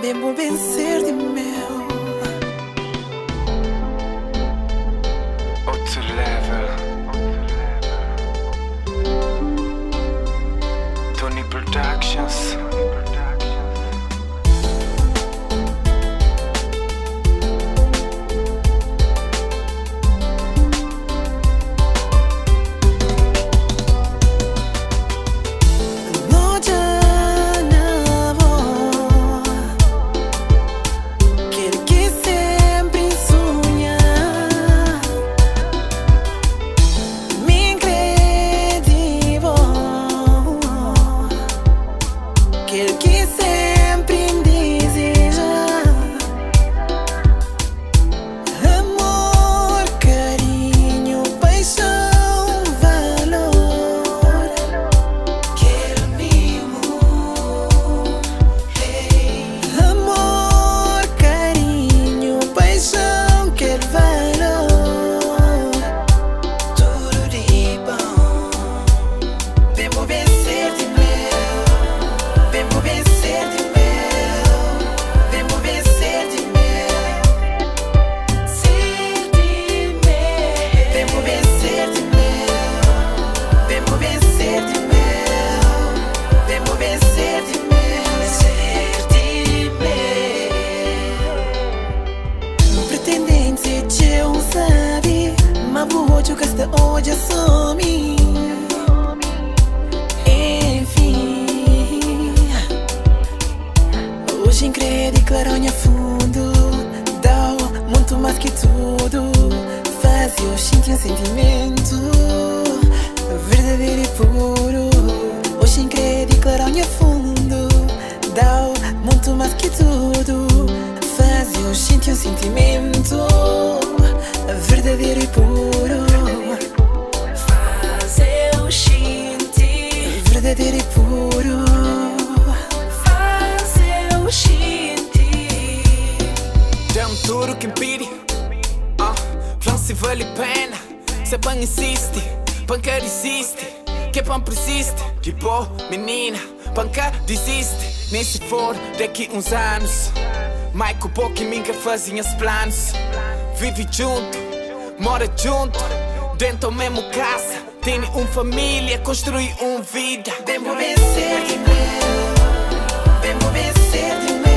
Devo vencer de meu Otu Level, Tony Productions. Hoje assumi, enfim. Hoje incrível, claronha fundo, dá muito mais que tudo. Faz eu sentir um sentimento verdadeiro e puro. Hoje incrível, claronha fundo, dá muito mais que tudo. Faz eu sentir um sentimento verdadeiro e puro. Verdadeiro e puro. Faz eu sentir. Dá-me tudo que impede. França vale a pena. Se pan insiste, panca resiste. Que pan persiste. Tipo, menina, panca desiste. Nem se for daqui uns anos. Mais que pouco e mim que fazem os planos. Vive junto, mora junto. Dentro da mesma casa. Tem família, construir vida. Devo vencer de meu. Devo vencer de meu.